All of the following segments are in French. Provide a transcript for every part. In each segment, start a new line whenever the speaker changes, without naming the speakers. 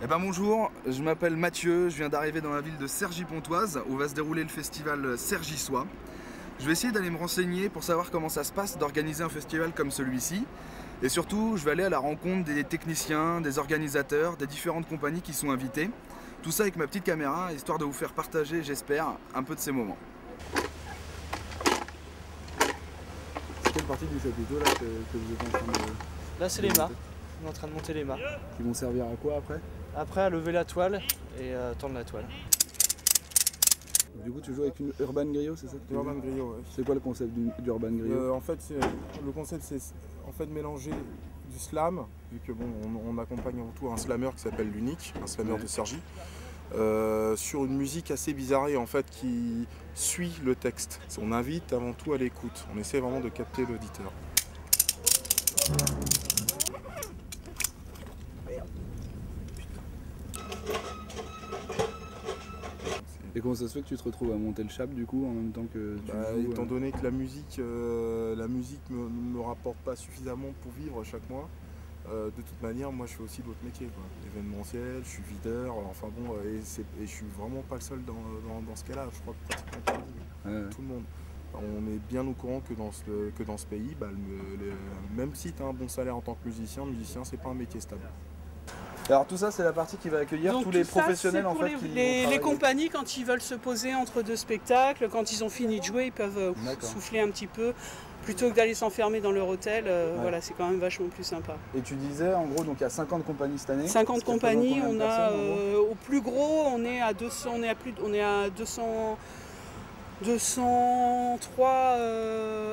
Bonjour, je m'appelle Mathieu, je viens d'arriver dans la ville de Cergy-Pontoise où va se dérouler le festival Cergy-Soir. Je vais essayer d'aller me renseigner pour savoir comment ça se passe d'organiser un festival comme celui-ci. Et surtout, je vais aller à la rencontre des techniciens, des organisateurs, des différentes compagnies qui sont invitées. Tout ça avec ma petite caméra, histoire de vous faire partager, j'espère, un peu de ces moments. C'est quelle partie du chapiteau là que vous êtes en train de...
Là c'est les mâts, on est en train de monter les mâts.
Qui vont servir à quoi après?
Après à lever la toile et tendre la toile.
Du coup tu joues avec une Urban Griot, c'est ça?
Urban Griot, ouais.
C'est quoi le concept d'Urban Griot?
En fait, le concept c'est de mélanger du slam, vu que bon, on accompagne en tout un slammer qui s'appelle l'Unique, un slammer de Cergy, sur une musique assez bizarre en fait qui suit le texte. On invite avant tout à l'écoute, on essaie vraiment de capter l'auditeur.
Et comment ça se fait que tu te retrouves à monter le chap du coup en même temps que tu joues,
étant donné que la musique me rapporte pas suffisamment pour vivre chaque mois, de toute manière moi je fais aussi d'autres métiers, événementiel, je suis videur, enfin bon, et je suis vraiment pas le seul dans ce cas-là, je crois que pratiquement tout le monde. On est bien au courant que dans ce pays, même si tu as un bon salaire en tant que musicien c'est pas un métier stable.
Alors tout ça c'est la partie qui va accueillir tous les professionnels en fait
les compagnies quand ils veulent se poser entre deux spectacles, quand ils ont fini de jouer, ils peuvent souffler un petit peu plutôt que d'aller s'enfermer dans leur hôtel. Voilà, c'est quand même vachement plus sympa.
Et tu disais en gros donc il y a 50 compagnies cette année.
50 compagnies, on a au plus gros on est à 200, on est à 203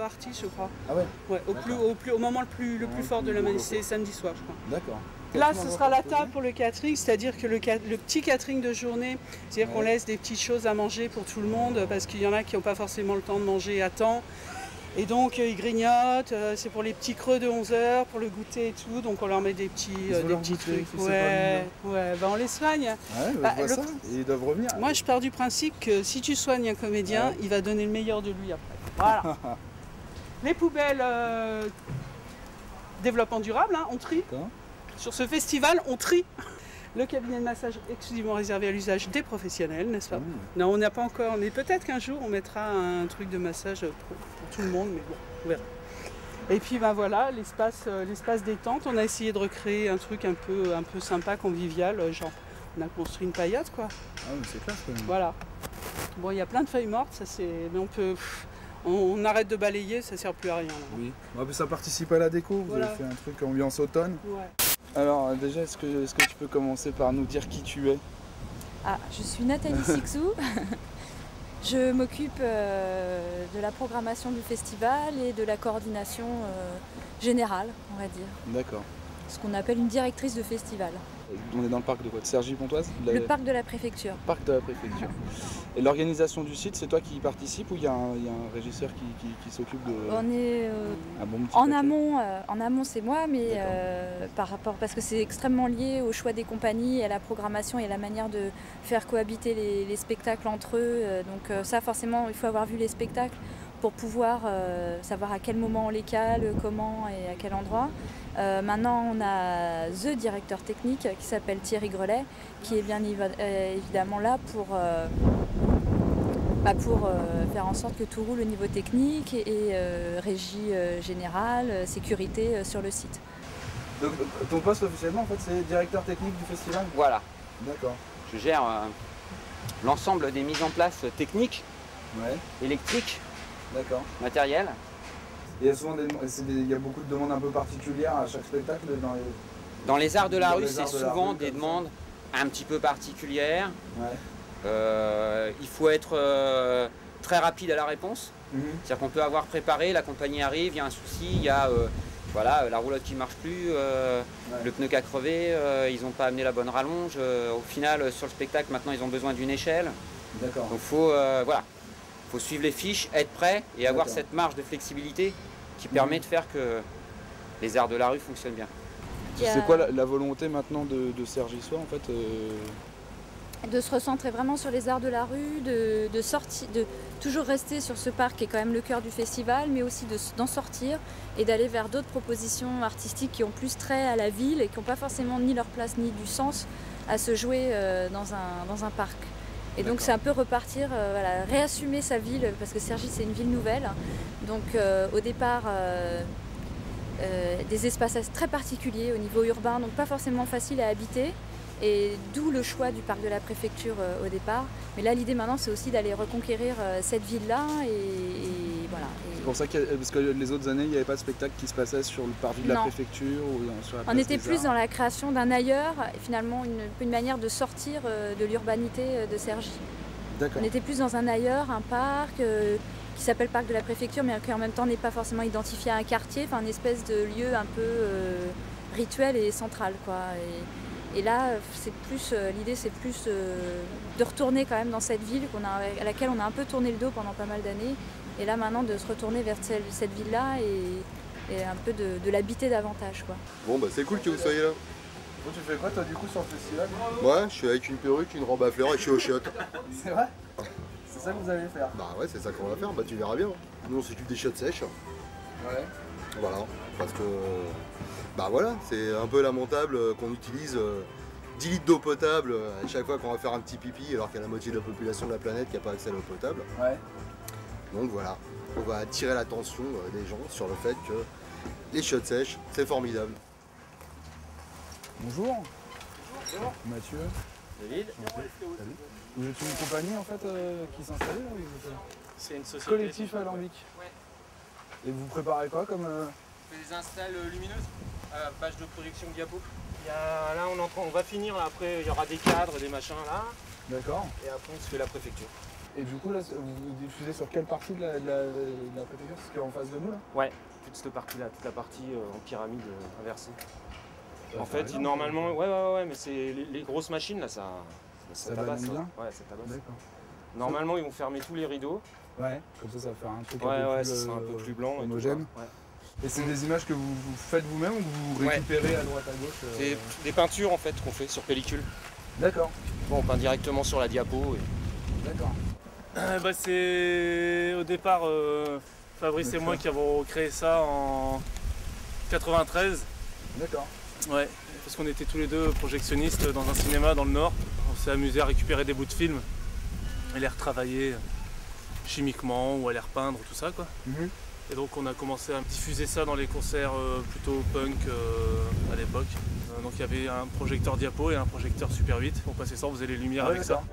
artistes je crois.
Ah ouais.
Ouais, au moment le plus fort de la manif, c'est samedi soir je crois.
D'accord.
Là, ce sera la table pour le catering, c'est-à-dire que le petit catering de journée, c'est-à-dire qu'on laisse des petites choses à manger pour tout le monde, parce qu'il y en a qui n'ont pas forcément le temps de manger à temps. Et donc, ils grignotent, c'est pour les petits creux de 11 h, pour le goûter et tout, donc on leur met des petits trucs. Ouais, on les soigne.
Ouais, ça. Et ils doivent revenir.
Moi, je pars du principe que si tu soignes un comédien, il va donner le meilleur de lui après. Voilà. Les poubelles, développement durable, on trie. Sur ce festival, on trie. Le cabinet de massage exclusivement réservé à l'usage des professionnels, n'est-ce pas? Non, on n'a pas encore, mais peut-être qu'un jour on mettra un truc de massage pour tout le monde, mais bon, on verra. Et puis voilà, l'espace détente, on a essayé de recréer un truc un peu sympa, convivial, genre on a construit une paillote quoi.
Ah oui, c'est classe quand même.
Voilà. Bon, il y a plein de feuilles mortes, ça c'est, mais on arrête de balayer, ça sert plus à rien. Là.
Oui, ça participe à la déco, vous avez fait un truc ambiance automne.
Ouais.
Alors déjà, est-ce que tu peux commencer par nous dire qui tu es?
Je suis Nathalie Sixou. Je m'occupe de la programmation du festival et de la coordination générale, on va dire.
D'accord.
Ce qu'on appelle une directrice de festival.
On est dans le parc de quoi? De Cergy-Pontoise?
Le parc de la préfecture.
Parc de la préfecture. Et l'organisation du site, c'est toi qui y participe ou il y a un régisseur qui s'occupe de...
On est en amont c'est moi, mais parce que c'est extrêmement lié au choix des compagnies, à la programmation et à la manière de faire cohabiter les spectacles entre eux. Donc ça forcément, il faut avoir vu les spectacles pour pouvoir savoir à quel moment on les cale, comment et à quel endroit. Maintenant, on a the directeur technique qui s'appelle Thierry Grelet, qui est bien évidemment là pour faire en sorte que tout roule au niveau technique et régie générale, sécurité sur le site.
Donc ton poste officiellement, en fait, c'est directeur technique du festival?
Voilà.
D'accord.
Je gère l'ensemble des mises en place techniques, électriques, matérielles.
Il y a beaucoup de demandes un peu particulières à chaque spectacle
dans les arts de la rue, c'est souvent des demandes un petit peu particulières. Il faut être très rapide à la réponse. C'est-à-dire qu'on peut avoir préparé, la compagnie arrive, il y a un souci, il y a la roulotte qui ne marche plus, le pneu qui a crevé, ils n'ont pas amené la bonne rallonge. Au final, sur le spectacle, maintenant, ils ont besoin d'une échelle.
D'accord.
Donc faut suivre les fiches, être prêt et avoir cette marge de flexibilité qui permet de faire que les arts de la rue fonctionnent bien.
C'est quoi la volonté maintenant de Cergy-Soir en fait
De se recentrer vraiment sur les arts de la rue, de toujours rester sur ce parc qui est quand même le cœur du festival, mais aussi d'en sortir et d'aller vers d'autres propositions artistiques qui ont plus trait à la ville et qui n'ont pas forcément ni leur place ni du sens à se jouer dans un parc. Et donc c'est un peu repartir, voilà, réassumer sa ville, parce que Cergy c'est une ville nouvelle. Donc au départ, des espaces très particuliers au niveau urbain, donc pas forcément facile à habiter. Et d'où le choix du parc de la préfecture au départ. Mais là l'idée maintenant c'est aussi d'aller reconquérir cette ville-là et voilà.
C'est pour ça parce que les autres années il n'y avait pas de spectacle qui se passait sur le parvis de la préfecture ou sur la place
on était
des
plus
Arts.
dans la création d'un ailleurs, et finalement une manière de sortir de l'urbanité de Cergy.
D'accord.
On était plus dans un ailleurs, un parc qui s'appelle parc de la préfecture mais qui en même temps n'est pas forcément identifié à un quartier, enfin une espèce de lieu un peu rituel et central quoi. Et là, l'idée c'est plus de retourner quand même dans cette ville à laquelle on a un peu tourné le dos pendant pas mal d'années. Et là maintenant de se retourner vers cette ville-là et un peu de l'habiter davantage, quoi.
Bon bah c'est cool que vous soyez là.
Bon, tu fais quoi toi du coup sur le festival?
Moi je suis avec une perruque, une robe à fleurs et je suis au chiottes.
C'est vrai? C'est ça que vous allez faire?
Bah ouais c'est ça qu'on va faire, bah tu verras bien. Nous on s'occupe des chiottes sèches.
Ouais.
Voilà, parce que bah voilà, c'est un peu lamentable qu'on utilise 10 litres d'eau potable à chaque fois qu'on va faire un petit pipi alors qu'il y a la moitié de la population de la planète qui n'a pas accès à l'eau potable.
Ouais.
Donc voilà, on va attirer l'attention des gens sur le fait que les chiottes sèches, c'est formidable.
Bonjour. Bonjour. Mathieu.
David.
Vous êtes une compagnie en fait qui s'installe là?
C'est une société.
Collectif Alambic.
Ouais.
Et vous préparez quoi comme...
On fait des installs lumineuses à la page de projection diapo.
Là on va finir, là, après il y aura des cadres, des machins là,
D'accord.
et après on se fait la préfecture.
Et du coup là, vous diffusez sur quelle partie de la préfecture? C'est en face de nous là?
Ouais, toute cette partie-là, toute la partie en pyramide inversée. En fait, normalement, ouais, mais c'est les grosses machines là, ça tabasse.
banane bien.
Ouais, ça tabasse.
D'accord.
Normalement, ils vont fermer tous les rideaux.
Ouais, comme ça va faire un truc
Ouais, ça sera un peu plus blanc.
homogène.
Et tout, ouais.
Et c'est des images que vous faites vous-même ou que vous récupérez à droite à gauche
C'est des peintures en fait qu'on fait sur pellicule.
D'accord.
Bon, on peint directement sur la diapo.
D'accord.
C'est au départ Fabrice et moi qui avons créé ça en 93.
D'accord.
Ouais, parce qu'on était tous les deux projectionnistes dans un cinéma dans le Nord. On s'est amusé à récupérer des bouts de films et les retravailler chimiquement ou à les repeindre, tout ça quoi. Et donc on a commencé à diffuser ça dans les concerts plutôt punk à l'époque. Donc il y avait un projecteur diapo et un projecteur Super 8. On passait ça, on faisait les lumières avec ça.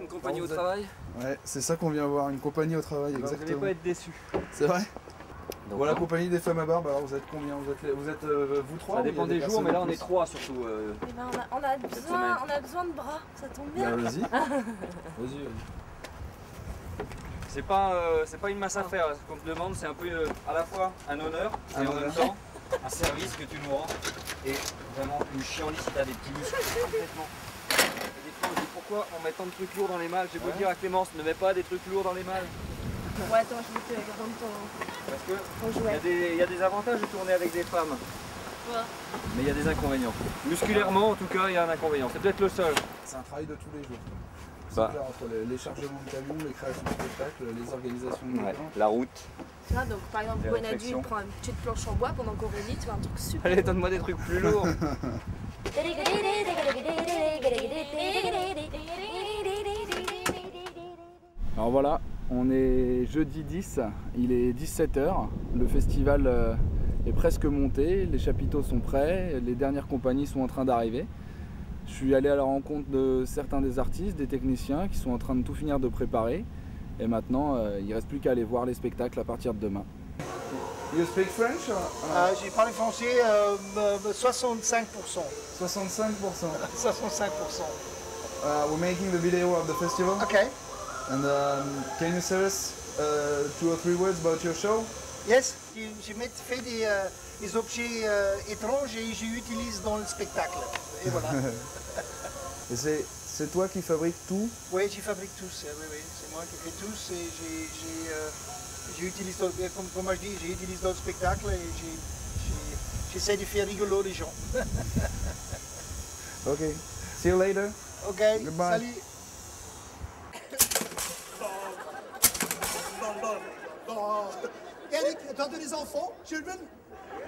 Une compagnie au travail.
Ouais, c'est ça qu'on vient voir, une compagnie au travail, exactement.
Vous n'allez pas être déçus.
C'est vrai?
Donc,
Bon, la compagnie des femmes à barbe, alors vous êtes combien? Vous êtes vous trois?
ça dépend des jours, mais là on est trois surtout.
Eh ben, on a besoin de bras, ça tombe bien.
Vas-y. Vas-y.
C'est pas une masse à faire, ce qu'on te demande, c'est un peu à la fois un honneur et en même temps un service que tu nous rends. Et vraiment une chienlit si t'as des petits muscles complètement. Et des fois on se dit pourquoi on met tant de trucs lourds dans les malles. J'ai beau dire à Clémence, ne mets pas des trucs lourds dans les malles.
Ouais, attends, je vais te rendre ton...
Parce que il y a des avantages de tourner avec des femmes.
Ouais.
Mais il y a des inconvénients. Musculairement en tout cas il y a un inconvénient. C'est peut-être le seul.
C'est un travail de tous les jours.
Bah.
Clair, entre les chargements de camions, les créations de spectacles, les organisations de
Ouais,
événements.
la route.
Tu vois, donc par exemple,
Des
Buenadu, il
réflexions.
prend une petite planche en bois pendant qu'Aurélie, tu vois, un truc super.
Allez, donne-moi des trucs plus lourds.
Alors voilà, on est jeudi 10, il est 17h, le festival est presque monté, les chapiteaux sont prêts, les dernières compagnies sont en train d'arriver. Je suis allé à la rencontre de certains des artistes, des techniciens qui sont en train de tout finir de préparer. Et maintenant, il ne reste plus qu'à aller voir les spectacles à partir de demain. You speak French?
J'ai parlé français 65%.
65%.
65%.
We're making the video of the festival.
Okay.
And can you tell us 2 or 3 words about your show?
Yes, j'ai fait des objets étranges et j'utilise dans le spectacle. Et voilà.
Et c'est toi qui fabriques tout?
Oui, j'y fabrique tous. Oui, c'est moi qui fais tous et j'utilise, comme je dis, j'utilise dans le spectacle et j'essaie de faire rigolo les gens.
Ok. See you later.
Ok,
Goodbye.
salut. Eric, toi, t'as des enfants? Children?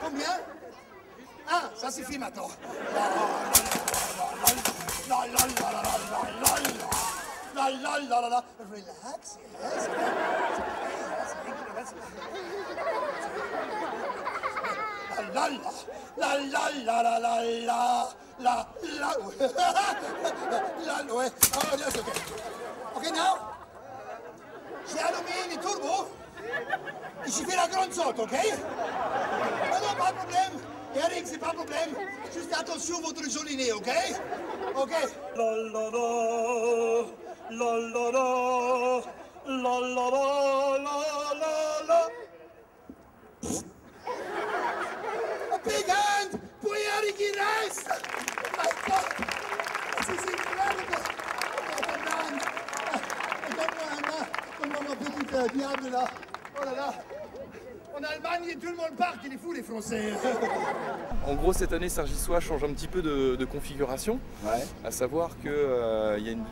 Combien? Ah, ça suffit maintenant. Relax, yes. La ouais. Oh, yes, okay. Okay, now. J'ai allumé les turbos. Et j'ai fait la grande saute, ok? Non, pas de problème. Eric, c'est pas de problème. Juste attention à votre joli nez, ok? Ok. La la la, la la la, la la la, la la. Big hand pour Eric qui reste. My God, this is incredible. Donne-moi ma petite diable là. Oh là là. En Allemagne, tout le monde part, il est fou les Français.
En gros, cette année, Cergy-Sois change un petit peu de configuration, à savoir qu'il y a une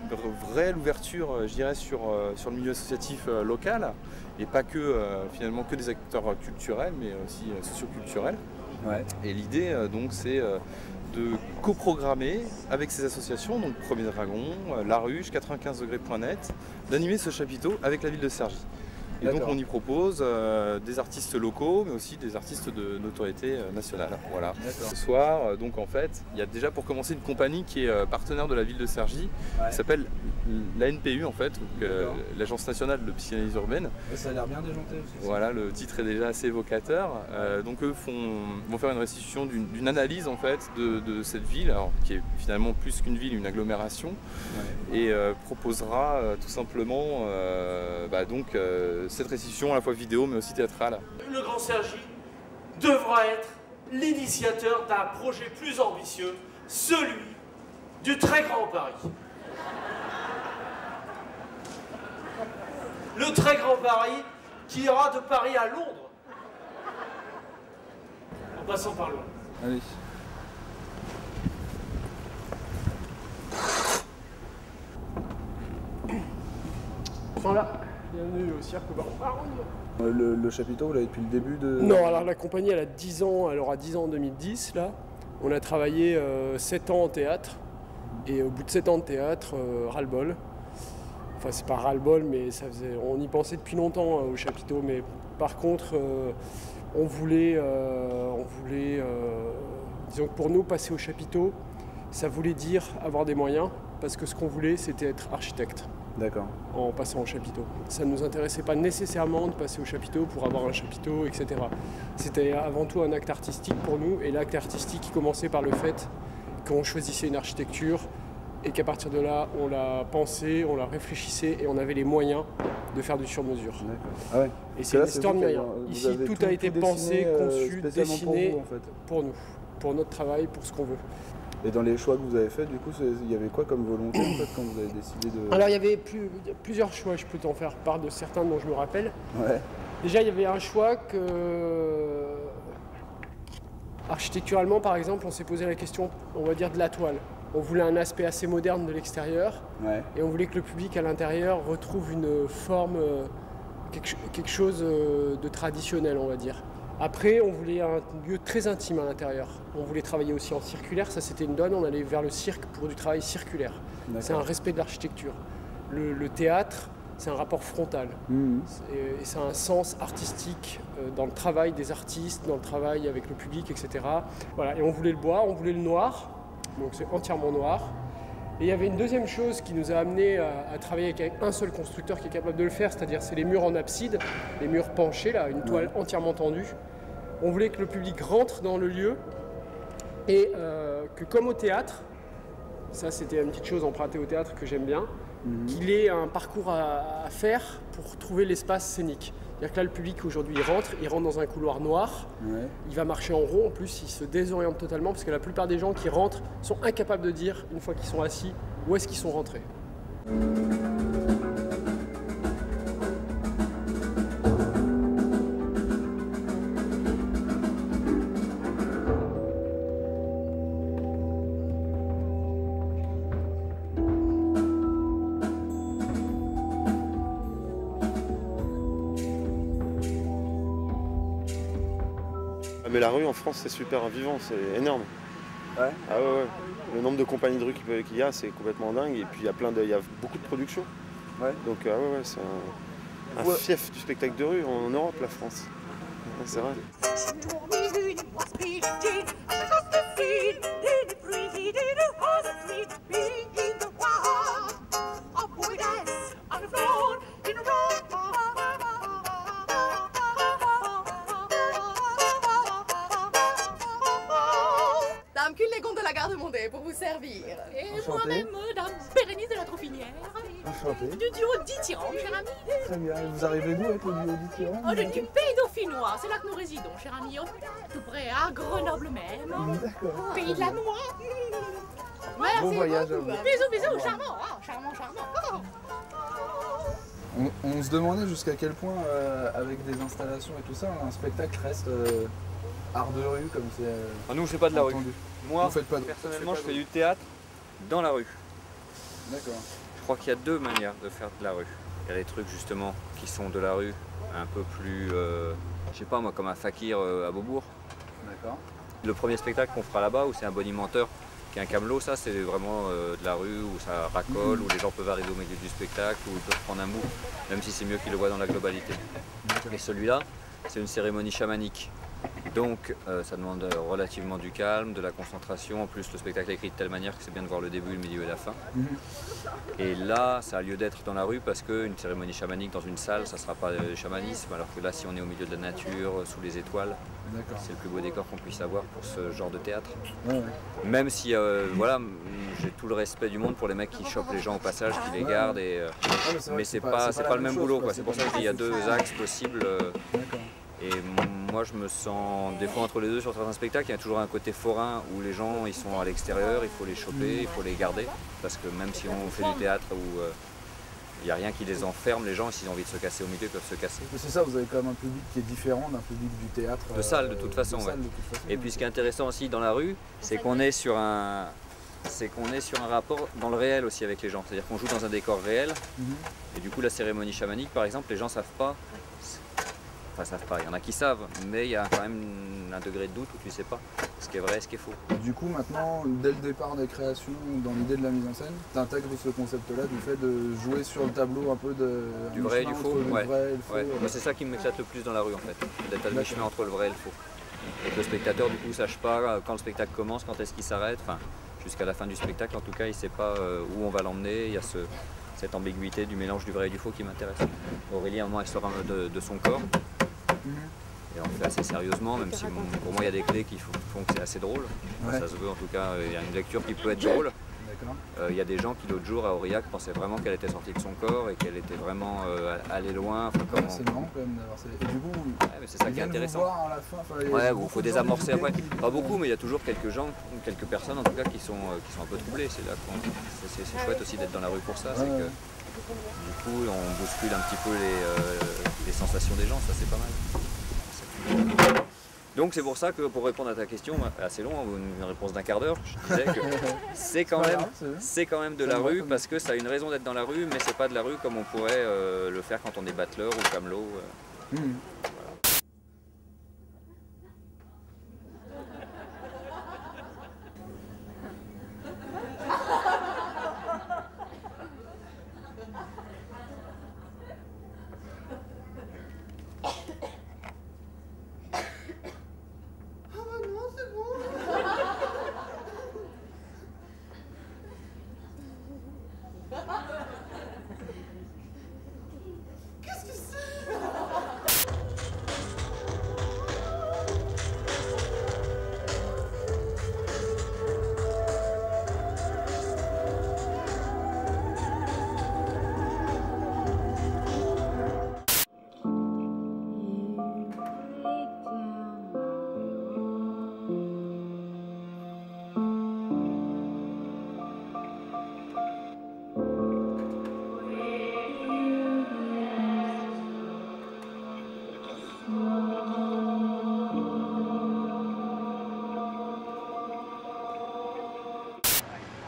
réelle ouverture, je dirais, sur le milieu associatif local, et pas que finalement que des acteurs culturels, mais aussi socioculturels. Et l'idée, donc, c'est de coprogrammer avec ces associations, donc Premier Dragon, La Ruche, 95degrés.net, d'animer ce chapiteau avec la ville de Cergy. Et donc on y propose des artistes locaux, mais aussi des artistes de notoriété nationale. Voilà. Ce soir, donc en fait, il y a déjà pour commencer une compagnie qui est partenaire de la ville de Cergy, qui s'appelle l'ANPU en fait, l'Agence nationale de psychanalyse urbaine.
Ça a l'air bien déjanté aussi.
Voilà, le titre est déjà assez évocateur. Donc eux vont faire une restitution d'une analyse en fait de cette ville, alors, qui est finalement plus qu'une ville, une agglomération, et proposera tout simplement cette restitution à la fois vidéo mais aussi théâtrale.
Le Grand Cergy devra être l'initiateur d'un projet plus ambitieux, celui du très grand Paris. Le très grand Paris qui ira de Paris à Londres, en passant par Londres.
Allez.
Voilà. Bienvenue au Cirque Baron.
Le chapiteau, vous l'avez depuis le début de...
Non, alors la compagnie, elle a 10 ans, elle aura 10 ans en 2010, là. On a travaillé 7 ans en théâtre, et au bout de 7 ans de théâtre, ras-le-bol. Enfin, c'est pas ras-le-bol, mais on y pensait depuis longtemps au chapiteau, mais par contre, on voulait disons que pour nous, passer au chapiteau, ça voulait dire avoir des moyens, parce que ce qu'on voulait, c'était être architecte.
D'accord.
En passant au chapiteau. Ça ne nous intéressait pas nécessairement de passer au chapiteau pour avoir un chapiteau, etc. C'était avant tout un acte artistique pour nous, et l'acte artistique qui commençait par le fait qu'on choisissait une architecture et qu'à partir de là, on la pensait, on la réfléchissait et on avait les moyens de faire du sur-mesure.
Ah ouais.
Et c'est une histoire de moyens. Ici, tout a été pensé, conçu, dessiné pour nous, pour notre travail, pour ce qu'on veut.
Et dans les choix que vous avez faits, du coup, il y avait quoi comme volonté en fait, quand vous avez décidé de...
Alors il y avait plusieurs choix, je peux t'en faire part de certains dont je me rappelle.
Ouais.
Déjà il y avait un choix que... Architecturalement par exemple, on s'est posé la question, on va dire, de la toile. On voulait un aspect assez moderne de l'extérieur, et on voulait que le public à l'intérieur retrouve une forme, quelque chose de traditionnel, on va dire. Après, on voulait un lieu très intime à l'intérieur. On voulait travailler aussi en circulaire, ça c'était une donne, on allait vers le cirque pour du travail circulaire. C'est un respect de l'architecture. Le théâtre, c'est un rapport frontal. Et c'est un sens artistique dans le travail des artistes, dans le travail avec le public, etc. Voilà. Et on voulait le bois, on voulait le noir, donc c'est entièrement noir. Et il y avait une deuxième chose qui nous a amené à travailler avec un seul constructeur qui est capable de le faire, c'est-à-dire c'est les murs en abside, les murs penchés, là, une toile entièrement tendue. On voulait que le public rentre dans le lieu et que comme au théâtre, ça c'était une petite chose empruntée au théâtre que j'aime bien, qu'il ait un parcours à faire pour trouver l'espace scénique. C'est-à-dire que là, le public aujourd'hui, il rentre dans un couloir noir, il va marcher en rond, en plus il se désoriente totalement parce que la plupart des gens qui rentrent sont incapables de dire, une fois qu'ils sont assis, où est-ce qu'ils sont rentrés.
mais la rue en France, c'est super vivant, c'est énorme.
Ouais.
Ah ouais. Le nombre de compagnies de rue qu'il y a, c'est complètement dingue. Et puis il y a beaucoup de productions.
Ouais.
Donc c'est un fief du spectacle de rue en Europe, la France. Ouais, c'est vrai.
Dame Cunégonde de la Gare de Mondé pour vous servir.
Et moi-même, Dame Bérénice de la Tropinière.
Enchanté.
Du duo dithyrambe, cher ami.
Très bien. Et vous arrivez d'où avec le duo dithyrambe?
Oh, du pays dauphinois, c'est là que nous résidons, cher ami. Tout près, à Grenoble même.
D'accord.
Pays de la noix. Merci
bon voyage
beaucoup.
à vous.
Bisous, bisous, charmant, charmant.
On se demandait jusqu'à quel point, avec des installations et tout ça, un spectacle reste art de rue comme c'est.
Nous, on fait pas de la rue. Moi,
personnellement,
je fais du théâtre dans la rue.
D'accord.
Je crois qu'il y a deux manières de faire de la rue. Il y a les trucs justement qui sont de la rue, un peu plus, je sais pas moi, comme un fakir à Beaubourg.
D'accord.
Le premier spectacle qu'on fera là-bas, où c'est un bonimenteur qui est un camelot, ça c'est vraiment de la rue, où ça racole, où les gens peuvent arriver au milieu du spectacle, où ils peuvent prendre un bout, même si c'est mieux qu'ils le voient dans la globalité. Et celui-là, c'est une cérémonie chamanique. Donc ça demande relativement du calme, de la concentration. En plus, le spectacle est écrit de telle manière que c'est bien de voir le début, le milieu et la fin. Et là, ça a lieu d'être dans la rue parce qu'une cérémonie chamanique dans une salle, ça ne sera pas le chamanisme. Alors que là, si on est au milieu de la nature, sous les étoiles, c'est le plus beau décor qu'on puisse avoir pour ce genre de théâtre. Même si, voilà, j'ai tout le respect du monde pour les mecs qui chopent les gens au passage, qui les gardent. Mais c'est pas le même boulot. C'est pour ça qu'il y a deux axes possibles. Et moi je me sens des fois entre les deux sur certains spectacles, il y a toujours un côté forain où les gens ils sont à l'extérieur, il faut les choper, il faut les garder. Parce que même si on fait du théâtre où il n'y a rien qui les enferme, les gens s'ils ont envie de se casser au milieu ils peuvent se casser.
C'est ça, vous avez quand même un public qui est différent d'un public du théâtre.
De salle de toute façon, ouais. Et puis ce qui est intéressant aussi dans la rue, c'est qu'on est sur un rapport dans le réel aussi avec les gens. C'est-à-dire qu'on joue dans un décor réel. Et du coup la cérémonie chamanique par exemple, les gens savent pas. Enfin, savent pas, il y en a qui savent, mais il y a quand même un degré de doute où tu sais pas ce qui est vrai et ce qui est faux.
Du coup, maintenant, dès le départ des créations, dans l'idée de la mise en scène, tu intègres ce concept-là du fait de jouer sur le tableau un peu
du vrai et du faux.
Ouais.
Moi, c'est ça qui m'éclate le plus dans la rue en fait, d'être à mi-chemin entre le vrai et le faux. Et que le spectateur du coup sache pas quand le spectacle commence, quand est-ce qu'il s'arrête, enfin jusqu'à la fin du spectacle en tout cas, il sait pas où on va l'emmener. Il y a cette ambiguïté du mélange du vrai et du faux qui m'intéresse. Aurélie, à un moment, elle sort de son corps. Et on le fait assez sérieusement, même si pour moi il y a des clés qui font que c'est assez drôle. Ça se veut en tout cas, il y a une lecture qui peut être drôle. Il y a des gens qui l'autre jour à Aurillac pensaient vraiment qu'elle était sortie de son corps et qu'elle était vraiment allée loin.
C'est marrant quand même d'avoir ça. Et du coup,
c'est ça qui est intéressant.
À la fin,
il faut désamorcer après. Pas beaucoup, mais il y a toujours quelques gens, quelques personnes en tout cas qui sont un peu troublées. C'est là c'est chouette aussi d'être dans la rue pour ça. C'est que du coup on bouscule un petit peu les sensations des gens, ça c'est pas mal. Donc c'est pour ça que pour répondre à ta question, assez long, une réponse d'un quart d'heure, je disais que c'est quand même de la rue parce que ça a une raison d'être dans la rue, mais c'est pas de la rue comme on pourrait le faire quand on est battleur ou camelot.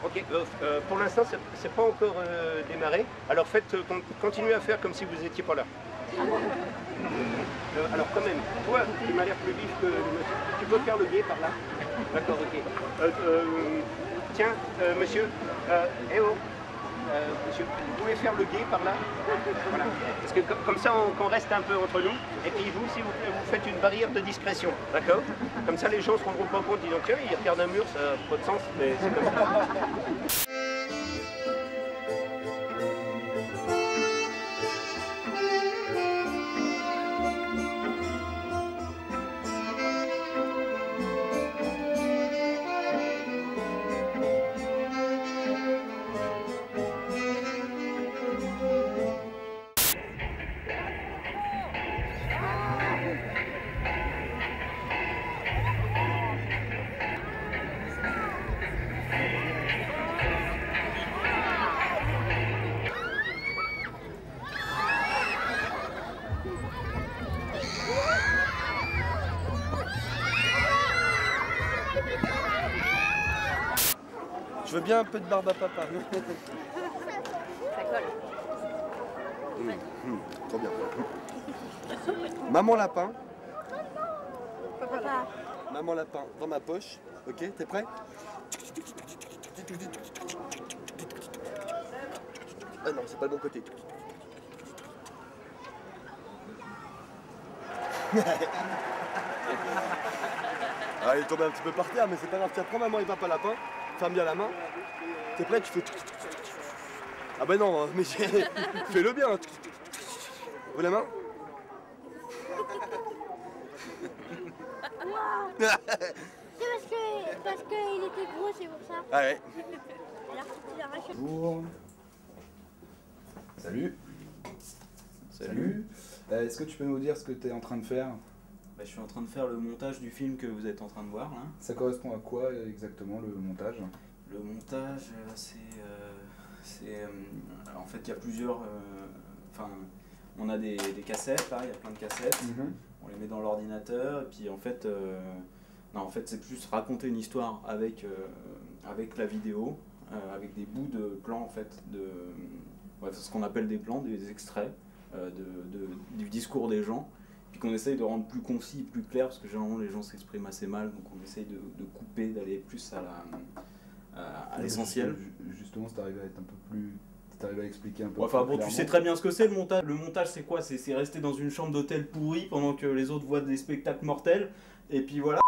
Ok, pour l'instant, c'est pas encore démarré. Alors continuez à faire comme si vous n'étiez pas là. Alors quand même, toi, tu m'as l'air plus vif que le monsieur. Tu peux faire le guet par là? D'accord, ok. Tiens, monsieur, eh oh, monsieur, vous pouvez faire le guet par là? Voilà. Parce que comme ça, qu'on reste un peu entre nous. Et puis vous, si vous faites une barrière de discrétion, d'accord? Comme ça, les gens ne se rendront pas compte, ils disent tiens, il regarde un mur, ça n'a pas de sens, mais c'est comme ça.
Je veux bien un peu de barbe à papa.
Ça colle.
Trop bien. Maman lapin.
Papa.
Maman lapin dans ma poche. Ok, t'es prêt? Ah non, c'est pas le bon côté. Ah, il est tombé un petit peu par terre, mais c'est pas grave. Tiens, prends maman et papa lapin. Ferme bien la main. T'es prêt? Tu fais. Ah bah non, mais fais-le bien. Ouvre la main.
C'est parce qu'il était gros, c'est pour ça.
Ah ouais.
Il arrache.
Bonjour. Salut. Salut. Est-ce que tu peux nous dire ce que tu es en train de faire?
Je suis en train de faire le montage du film que vous êtes en train de voir là.
Ça correspond à quoi exactement le montage?
Le montage, en fait il y a plusieurs... on a des cassettes là, il y a plein de cassettes. On les met dans l'ordinateur et puis en fait, c'est plus raconter une histoire avec la vidéo, avec des bouts de plans en fait, ce qu'on appelle des plans, des extraits du discours des gens. Puis qu'on essaye de rendre plus concis, plus clair, parce que généralement les gens s'expriment assez mal, donc on essaye de couper, d'aller plus à l'essentiel.
Justement, c'est arrivé à être un peu plus... T'arrives à expliquer un peu
Enfin
plus
bon, tu sais très bien ce que c'est le montage. Le montage c'est quoi? C'est rester dans une chambre d'hôtel pourrie pendant que les autres voient des spectacles mortels. Et puis voilà,